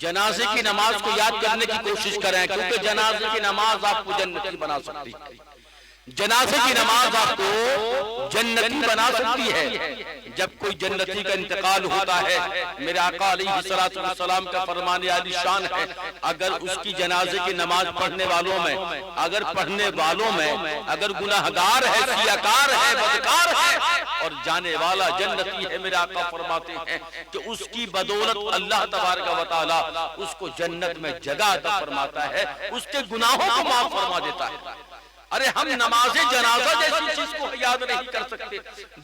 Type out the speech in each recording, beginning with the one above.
جنازے کی نماز کو یاد کرنے کی کوشش کریں، کیونکہ جنازے کی نماز آپ کو جنتی بنا سکتی ہے، جنازے کی نماز آپ کو جنتی بنا سکتی ہے۔ جب کوئی جنتی کا انتقال ہوتا ہے، میرے آقا علیہ السلام کا فرمان عالی شان ہے، اگر اس کی جنازے کی نماز پڑھنے والوں میں اگر گناہگار ہے، سیاکار ہے، بدکار ہے اور جانے والا جنتی ہے، میرے آقا فرماتے ہیں کہ اس کی بدولت اللہ تبارک و تعالی اس کو جنت میں جگہ عطا فرماتا ہے، اس کے گناہوں کو معاف فرما دیتا ہے۔ ارے ہم نماز جنازہ جیسی چیز کو یاد نہیں کر سکتے،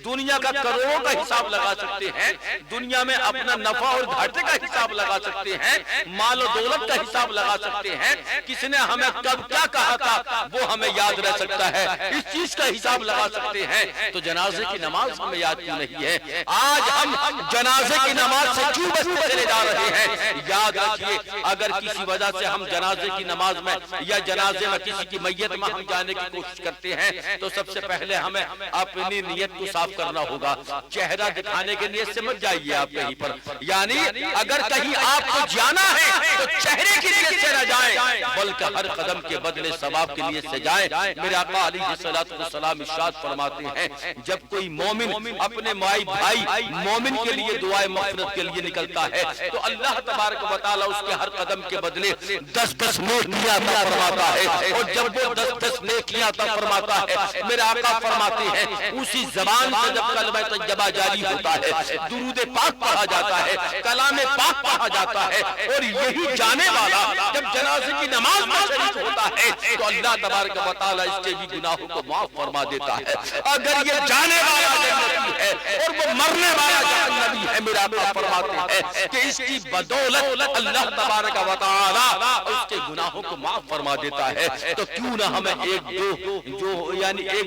دنیا کا کروڑوں کا حساب لگا سکتے ہیں، دنیا میں اپنا نفع اور گھاٹے کا حساب لگا سکتے ہیں، مال و دولت کا حساب لگا سکتے ہیں، کس نے ہمیں کب کیا کہا تھا وہ ہمیں یاد رہ سکتا ہے، اس چیز کا حساب لگا سکتے ہیں، تو جنازے کی نماز ہمیں یاد کیوں نہیں ہے؟ آج ہم جنازے کی نماز سے کیوں بچتے چلے جا رہے ہیں؟ یاد رکھیے، اگر کسی وجہ سے ہم جنازے کی نماز میں یا جنازے میں کسی کی میت میں ہم جانے کی کوشش کرتے ہیں تو سب سے پہلے ہمیں اپنی نیت کو صاف کرنا ہوگا۔ چہرہ دکھانے کے نیت سے مت جائیے آپ کہیں پر، یعنی اگر کہیں آپ کو جانا ہے تو چہرے کی نیت سے نہ جائیں، بلکہ ہر قدم کے بدلے ثواب کی نیت سے جائیں۔ میرے آقا علیہ السلام ارشاد فرماتے ہیں، جب کوئی مومن اپنے مائی بھائی مومن کے لیے دعائے مغفرت کے لیے نکلتا ہے تو اللہ تبارک و تعالی اس کے ہر قدم کے بدلے 10 نیکیاں عطا فرماتا ہے، اور جب وہ 10 نیکیاں عطا فرماتا ہے، میرے آقا فرماتے ہیں اسی زبان سے جب کلمہ طیبہ جاری ہوتا ہے، درود پاک پڑھا جاتا ہے، کلام پاک پڑھا جاتا ہے، اور یہی جانے والا جب جنازے کی نماز میں شریک ہوتا ہے تو اللہ تبارک و تعالی اس کے بھی گناہوں کو معاف فرما دیتا ہے۔ اگر یہ جانے والا جنتی ہے اور وہ مرنے والا جہنمی ہے، میرے آقا فرماتے ہیں کہ اس کی بدولت اللہ تبارک و تعالی اس کے گناہوں کو معاف فرما دیتا ہے۔ تو کیوں نہ ہمیں ایک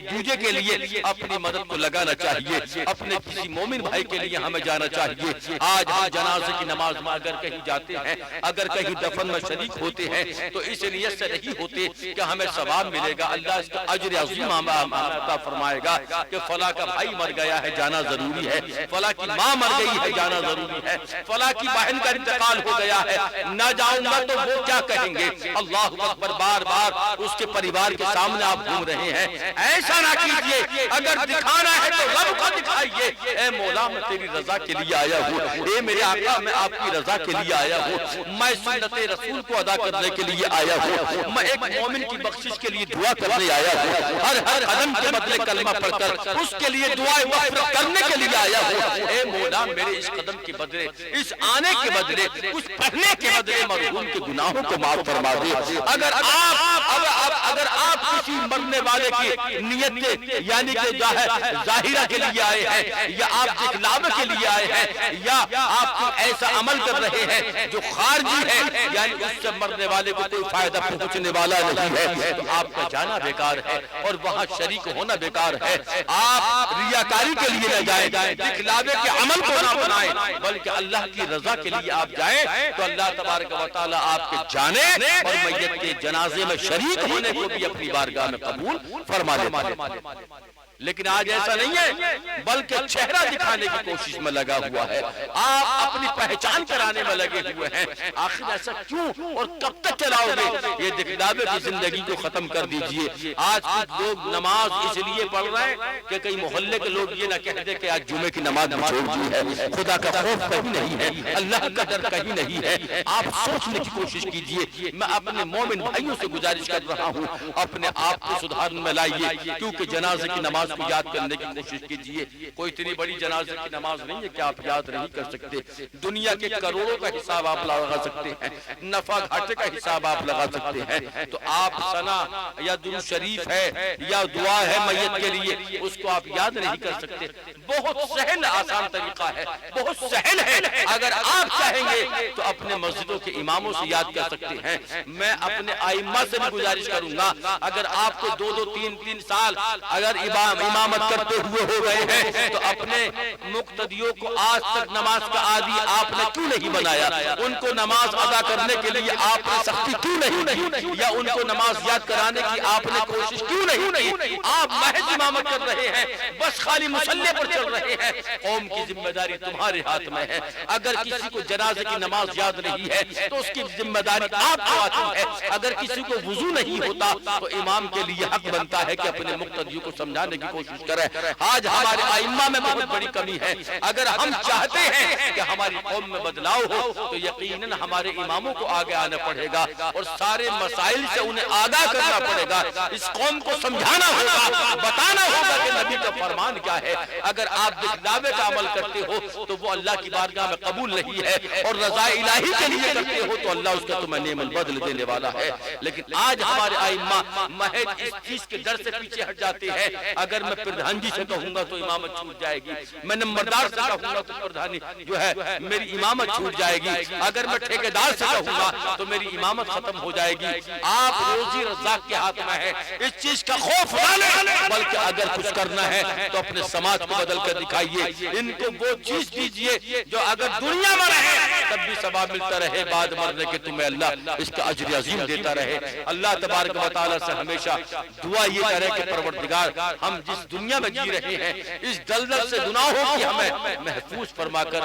دوسرے کے لیے اپنی مدد کو لگانا چاہیے، اپنے کسی مومن بھائی کے لیے ہمیں جانا چاہیے۔ آج ہم جنازے کی نماز میں اگر کہیں جاتے ہیں، اگر کہیں دفن میں شریک ہوتے ہیں تو اس نیت سے نہیں ہوتے کہ ہمیں ثواب ملے گا، اللہ اس کا اجر عظیم عطا فرمائے گا کہ فلاں کا بھائی مر گیا ہے، جانا ضروری ہے، فلاں کی ماں مر گئی ہے، جانا ضروری ہے، فلاں کی بہن کا انتقال ہو گیا ہے، نہ جاؤں گا تو وہ کیا کہیں گے؟ اللہ اکبر، بار بار اس کے پریوار کے سامنے آپ گھوم رہے ہیں۔ ایسا نہ کیجئے، اگر دکھانا ہے تو رب کو دکھائیے، اے مولا میں تیری رضا کے لیے آیا ہوں، اے میرے آقا میں آپ کی رضا کے لیے آیا ہوں، میں سنت رسول کو ادا کرنے کے لیے آیا ہوں، میں ایک مومن کی بخشش کے لیے دعا کرنے آیا ہوں، ہر قدم کے بدلے کلمہ پڑھ کر اس کے لیے دعائیں مغفرت کرنے کے لیے آیا ہوں۔ اے مولا میرے اس قدم کے بدلے، اس آنے کے بدلے، اس پڑھنے کے بدلے مرحوم کے گناہوں کو معاف فرما دے۔ اگر آپ کسی مرنے والے کی نیت یعنی کہ ظاہرہ کے لیے آئے ہیں، یا آپ دکھلاوے کے لیے آئے ہیں، یا آپ ایسا عمل کر رہے ہیں جو خارجی ہے، یعنی اس سے مرنے والے کو کوئی فائدہ پہنچنے والا نہیں ہے، تو آپ کا جانا بیکار ہے اور وہاں شریک ہونا بیکار ہے۔ آپ ریاکاری کے لیے نہ جائیں، دکھلاوے کے عمل کو نہ بنائیں، بلکہ اللہ کی رضا کے لیے آپ جائیں تو اللہ تبارک و تعالی آپ کے جانے اور میت کے جنازے میں شریک ہونے کو بھی اپنی بارگاہ میں قبول فرما لیتا ہے۔ لیکن آج ایسا نہیں ہے، بلکہ چہرہ دکھانے کی کوشش میں لگا ہوا ہے، آپ اپنی پہچان کرانے میں لگے ہوئے ہیں۔ آخر ایسا کیوں اور کب تک چلاؤ گے؟ یہ دکھلاوے کی زندگی کو ختم کر دیجئے۔ آج کچھ لوگ نماز اس لیے پڑھ رہے ہیں کہ کئی محلے کے لوگ یہ نہ کہہ دیں کہ آج جمعے کی نماز چھوڑ دی ہے، خدا کا خوف کہیں نہیں ہے، اللہ کا ڈر کہیں نہیں ہے۔ آپ سوچنے کی کوشش کیجئے۔ میں اپنے مومن بھائیوں سے گزارش کر رہا ہوں، اپنے آپ کو سدھارنے میں لائیے، کیونکہ جنازے کی نماز کو یاد کرنے کی کوشش کیجئے۔ کوئی اتنی بڑی جنازے کی نماز نہیں ہے کہ آپ یاد نہیں کر سکتے۔ دنیا کے کروڑوں کا حساب آپ لگا سکتے ہیں، نفع گھاٹے کا حساب آپ لگا سکتے ہیں، تو آپ ثنا یا درود شریف ہے یا دعا ہے میت کے لیے، اس کو آپ یاد نہیں کر سکتے۔ بہت سہل آسان طریقہ ہے، بہت سہل ہے۔ اگر آپ چاہیں گے تو اپنے مسجدوں کے اماموں سے یاد کر سکتے ہیں۔ میں اپنے ائمہ سے بھی گزارش کروں گا، اگر آپ کو 2-3 سال اگر امامت کرتے ہوئے ہو گئے ہیں تو اپنے مقتدیوں کو آج تک نماز کا عادی آپ نے کیوں نہیں بنایا؟ ان کو نماز ادا کرنے کے لیے آپ نے سختی کیوں نہیں، یا ان کو نماز یاد کرانے کی آپ نے کوشش کیوں نہیں؟ آپ محض امامت کر رہے ہیں، بس خالی مصلی پر چل رہے ہیں۔ قوم کی ذمہ داری تمہارے ہاتھ میں ہے۔ اگر کسی کو جنازے کی نماز یاد نہیں ہے تو اس کی ذمہ داری آپ کو آتی ہے۔ اگر کسی کو وضو نہیں ہوتا تو امام کے لیے حق بنتا ہے کہ اپنے مقتدیوں کو سمجھانے کی کوشش کرے۔ آج ہمارے ائمہ میں بہت بڑی کمی ہے۔ اگر ہم چاہتے ہیں کہ ہماری قوم میں بدلاؤ ہو تو یقیناً ہمارے اماموں کو آگے آنا پڑے گا اور سارے مسائل سے انہیں آگاہ کرنا پڑے گا۔ اس قوم کو سمجھانا ہوگا، بتانا ہوگا کہ نبی کا فرمان کیا ہے۔ اگر آپ دکھلاوے کا عمل کرتے ہو تو وہ اللہ کی بارگاہ میں قبول نہیں ہے، اور رضا الہی کے لیے کرتے ہو تو اللہ اس کا تمہیں نعم البدل دینے والا ہے۔ لیکن آج ہمارے ائمہ محض اس چیز کے ڈر سے پیچھے ہٹ جاتے ہیں، اگر میں پردھان جی سے کہوں گا تو امامت چھوٹ جائے گی، میں نمبردار سے کہوں گا تو پردھانی جو ہے میری امامت چھوٹ جائے گی، اگر میں ٹھیکیدار سے کہوں گا تو میری امامت ختم ہو جائے گی۔ آپ روزی رزاق کے ہاتھ میں ہے، اس چیز کا خوف نہ لیں، بلکہ اگر کچھ کرنا ہے تو اپنے سماج کو بدل کر دکھائیے۔ ان کو وہ چیز دیجئے جو اگر دنیا میں رہے تب بھی ثواب ملتا رہے، بعد مرنے کے تمہیں اللہ اس کا اجر عظیم دیتا رہے۔ اللہ تبارک و تعالیٰ سے ہمیشہ دعا یہ کرے کہ پروردگار ہم جس دنیا میں جی رہے ہیں اس دلدل سے گناہوں کی ہمیں محفوظ فرما کر